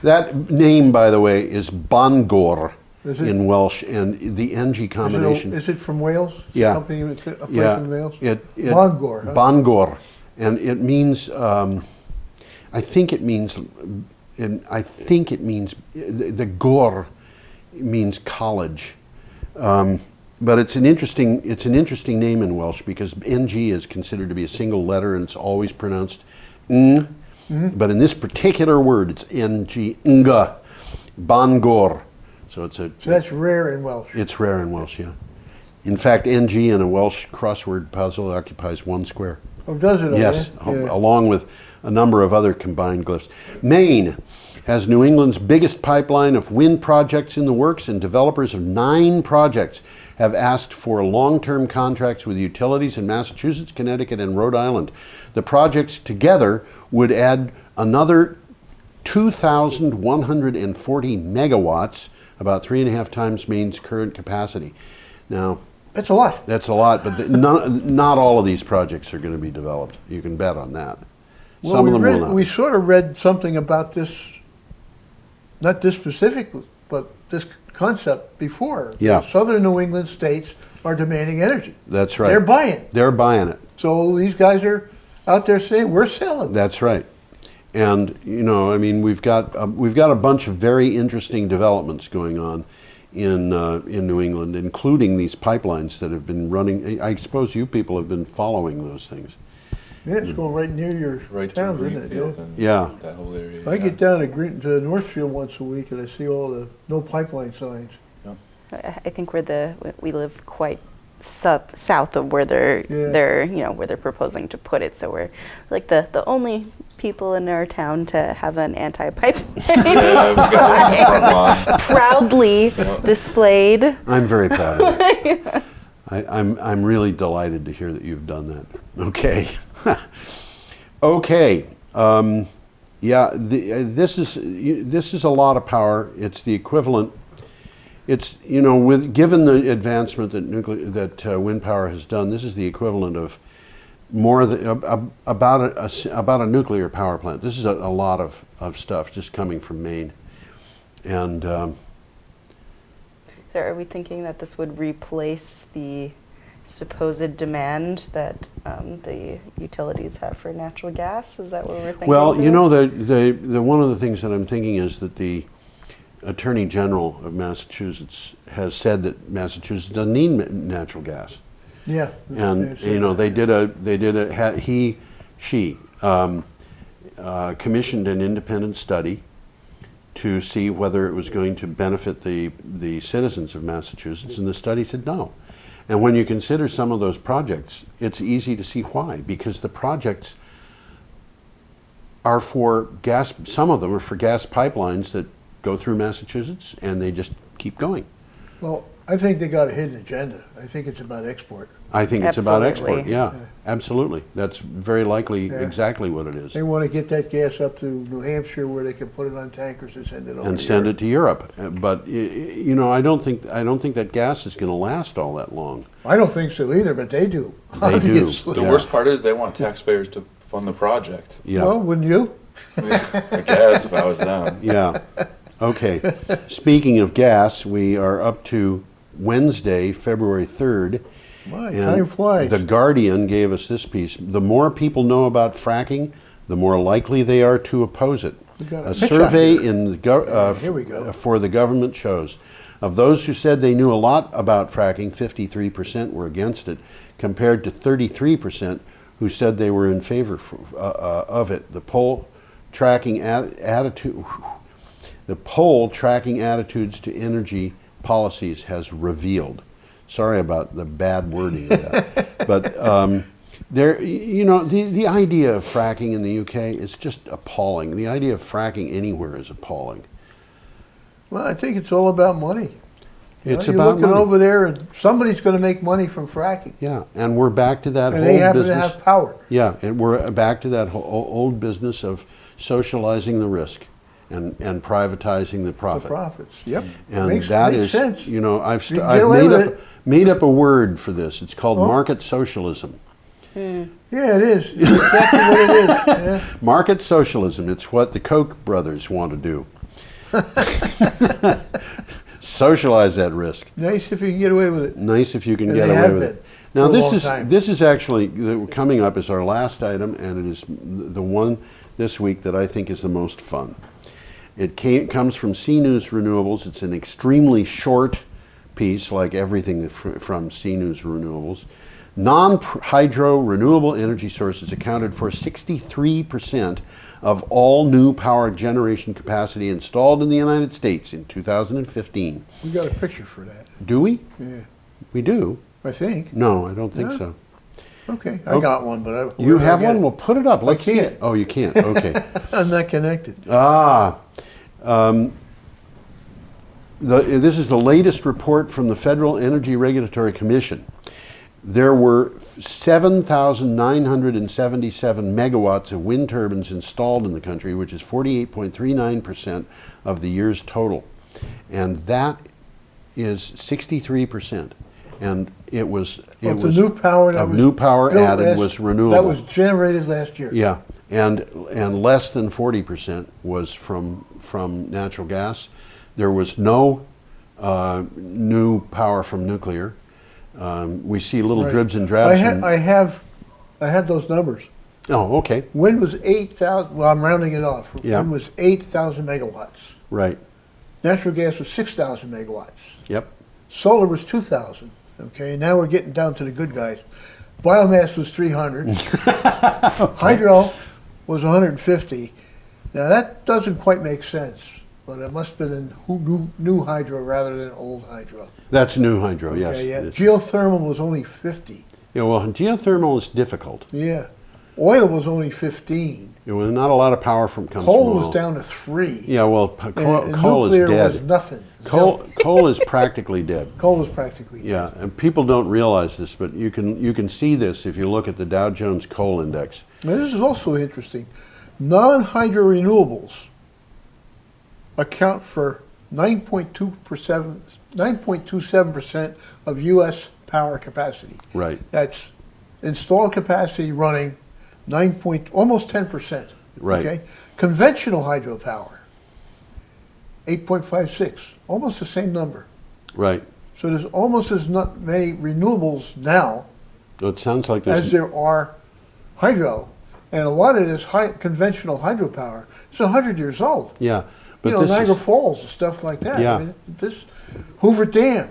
That name, by the way, is Bangor in Welsh, and the NG combination. Is it from Wales? Yeah. A place in Wales? Bangor. Huh? Bangor. And it means, I think it means, the Gor means college. But it's an interesting name in Welsh because NG is considered to be a single letter and it's always pronounced ng. Mm-hmm. But in this particular word, it's NG, nga, Bangor. So that's rare in Welsh. It's rare in Welsh, yeah. In fact, NG in a Welsh crossword puzzle occupies 1 square. Oh, does it? Yes, Yeah. along with a number of other combined glyphs. Maine has New England's biggest pipeline of wind projects in the works, and developers of 9 projects have asked for long-term contracts with utilities in Massachusetts, Connecticut, and Rhode Island. The projects together would add another 2,140 megawatts, about 3.5 times Maine's current capacity. Now, that's a lot. That's a lot, but not all of these projects are going to be developed. You can bet on that. Well, Some of them will not. We sort of read something about this, not this specifically, but this concept before. Yeah. Southern New England states are demanding energy. That's right. They're buying. They're buying it. So these guys are out there saying, we're selling. That's right. And I mean, we've got a bunch of very interesting developments going on in New England, including these pipelines that have been running. I suppose you people have been following those things. Yeah, it's going right near your town, isn't it? Greenfield and Yeah. that whole area. I get down to Northfield once a week, and I see all the no pipeline signs. I think we live quite south of where they're where they're proposing to put it. So we're like the only people in our town to have an anti-pipeline sign proudly displayed. I'm very proud of it. I'm really delighted to hear that you've done that. Okay. Okay. Yeah. This is a lot of power. It's the equivalent. It's given the advancement that wind power has done, this is the equivalent of about a nuclear power plant. This is a lot of stuff just coming from Maine, and. So are we thinking that this would replace the supposed demand that the utilities have for natural gas? Is that what we're thinking? Well, the one of the things that I'm thinking is that the Attorney General of Massachusetts has said that Massachusetts doesn't need natural gas. Yeah. And she commissioned an independent study to see whether it was going to benefit the citizens of Massachusetts, and the study said no. And when you consider some of those projects, it's easy to see why, because the projects are for gas. Some of them are for gas pipelines that go through Massachusetts, and they just keep going. Well, I think they got a hidden agenda. I think it's about export. I think it's about Absolutely. export. Yeah, absolutely. That's very likely exactly what it is. They want to get that gas up to New Hampshire, where they can put it on tankers and send it over. And send it to Europe. But I don't think that gas is going to last all that long. I don't think so either, but they do. They do. Obviously. The worst part is they want taxpayers to fund the project. Yeah. Well, wouldn't you? I guess if I was them. Yeah. Okay. Speaking of gas, we are up to Wednesday, February 3rd. My, and time flies. The Guardian gave us this piece. The more people know about fracking, the more likely they are to oppose it. got a A picture survey here. Here we go. for the government shows of those who said they knew a lot about fracking, 53% were against it, compared to 33% who said they were in favor of it. The poll tracking attitudes to energy policies has revealed. Sorry about the bad wording of that, but the idea of fracking in the UK is just appalling. The idea of fracking anywhere is appalling. Well, I think it's all about money. It's You're about looking money. over there, and somebody's going to make money from fracking, Yeah, and we're back to that and whole they happen business. to have power. Yeah, and we're back to that old business of socializing the risk and privatizing the The profit. profits. Yep. And makes that is, sense. I've You can get away with it. made up a word for this. It's called Oh. market socialism. Yeah, it is. It's exactly what it is. Yeah. Market socialism. It's what the Koch brothers want to do. Socialize that risk. Nice if you can get away with it. Nice if you can And get they away have with been it. Now for a this long is time. this is actually coming up as our last item, and it is the one this week that I think is the most fun. It comes from CNews Renewables. It's an extremely short piece, like everything from CNews Renewables. Non-hydro renewable energy sources accounted for 63% of all new power generation capacity installed in the United States in 2015. We got a picture for that. Do we? Yeah, We do? I think. No, I don't think Yeah. so. Okay, I Okay. got one, but You where did I have get one? it? Well, put it up. Let's see can't. it. Oh, you can't. Okay. I'm not connected. This is the latest report from the Federal Energy Regulatory Commission. There were 7,977 megawatts of wind turbines installed in the country, which is 48.39% of the year's total. And that is 63%. And it was The new power that of was new power built added last- was renewable. That was generated last year. Yeah, and less than 40% was from natural gas. There was no new power from nuclear. We see little Right. dribs and drabs. I had those numbers. Oh, okay. Wind was 8,000, well, I'm rounding it off. Yeah. Wind was 8,000 megawatts. Right. Natural gas was 6,000 megawatts. Yep. Solar was 2,000. Okay, now we're getting down to the good guys. Biomass was 300. Hydro was 150. Now that doesn't quite make sense, but it must have been new hydro rather than old hydro. That's new hydro, yes. Yeah, yeah. Yes. Geothermal was only 50. Yeah, well, geothermal is difficult. Yeah. Oil was only 15. You know, not a lot of power comes from Coal oil. was down to 3. Yeah, well, And coal is nuclear dead. was nothing. Coal is practically dead. Coal was practically dead. Yeah, and people don't realize this, but you can see this if you look at the Dow Jones Coal Index. Now this is also interesting. Non-hydro renewables account for 9.27% of U.S. power capacity. Right. That's installed capacity running almost 10%. Right. Okay. Conventional hydropower, 8.56, almost the same number. Right. So there's almost as not many renewables now So it sounds like as there's there are hydro. And a lot of this conventional hydropower is 100 years old. yeah, but You know, this Niagara is, Falls and stuff like that. Yeah. I mean, Hoover Dam.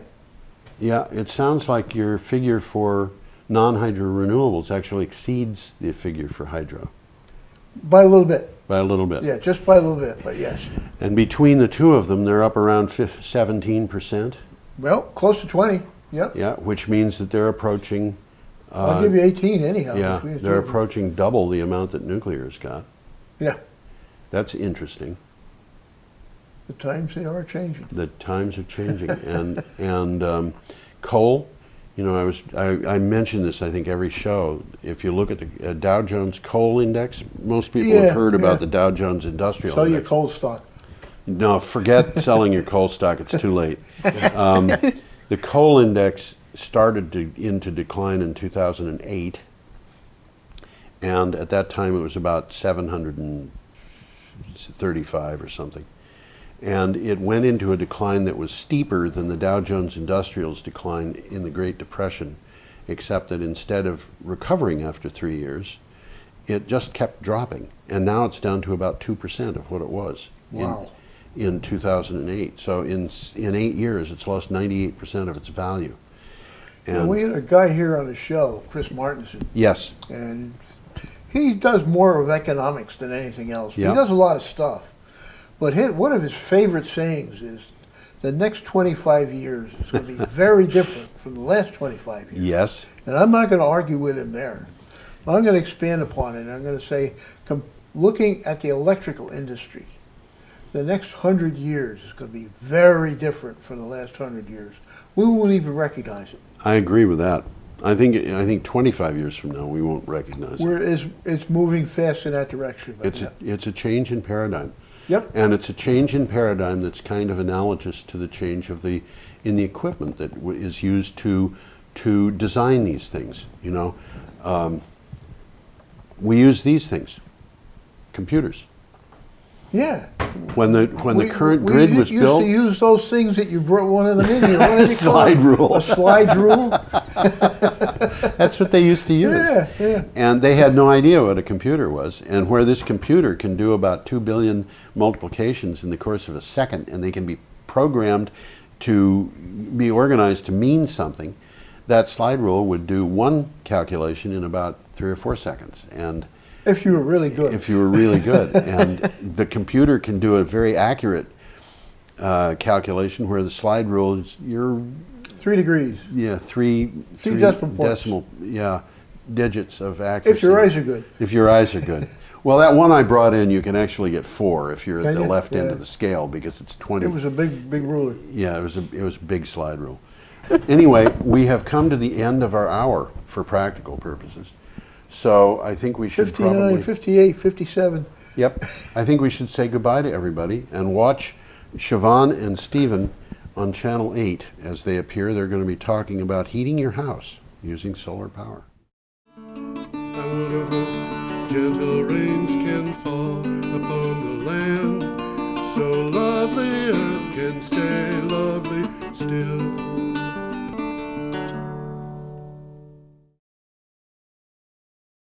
yeah, it sounds like your figure for non-hydro renewables actually exceeds the figure for hydro By a little bit. by a little bit. Yeah, just by a little bit, but yes. And between the two of them, they're up around 17%. Well, close to 20. Yep. Yeah, which means that they're approaching. I'll give you 18 anyhow. Yeah, between the two they're of them. approaching double the amount that nuclear's got. Yeah. That's interesting. The times they are changing. The times are changing, and coal. You know, I mention this I think every show. If you look at the Dow Jones Coal Index, most people Yeah, have heard about yeah. the Dow Jones Industrial Sell your Index. coal stock. No, forget selling your coal stock. It's too late. The coal index started into decline in 2008, and at that time it was about 735 or something. And it went into a decline that was steeper than the Dow Jones Industrials decline in the Great Depression, except that instead of recovering after 3 years, it just kept dropping. And now it's down to about 2% of what it was Wow. in 2008. So in 8 years, it's lost 98% of its value. And we had a guy here on the show, Chris Martinson, Yes, and he does more of economics than anything else. Yeah. He does a lot of stuff. But one of his favorite sayings is, the next 25 years is going to be very different from the last 25 years. yes, And I'm not going to argue with him there. I'm going to expand upon it. I'm going to say, looking at the electrical industry, the next 100 years is going to be very different from the last 100 years. We won't even recognize it. I agree with that. I think 25 years from now we won't recognize it. It's moving fast in that direction. But It's a change in paradigm. Yep. And it's a change in paradigm that's kind of analogous to the change in the equipment that is used to design these things. You know, we use these things, computers. Yeah. When the current grid was built, We used to use those things that you brought one of them in here. What did you call Slide them? rule. A slide rule? that's what they used to use. Yeah, yeah. And they had no idea what a computer was. And where this computer can do about 2 billion multiplications in the course of a second, and they can be programmed to be organized to mean something, that slide rule would do one calculation in about 3 or 4 seconds. And If you were really good. if you were really good. And the computer can do a very accurate calculation, where the slide rule is you're 3 degrees. three decimal points. digits of accuracy. If your eyes are good. If your eyes are good. Well, that one I brought in, you can actually get 4 if you're at Can the you? left end Yeah. of the scale, because it's 20. It was a big ruler. Yeah, it was a big slide rule. Anyway, we have come to the end of our hour for practical purposes. So I think we should 59, probably... 58, 57. Yep. I think we should say goodbye to everybody and watch Shavon and Stephen on Channel 8 as they appear. They're going to be talking about heating your house using solar power. I wonder hope gentle rains can fall upon the land, so lovely earth can stay lovely still.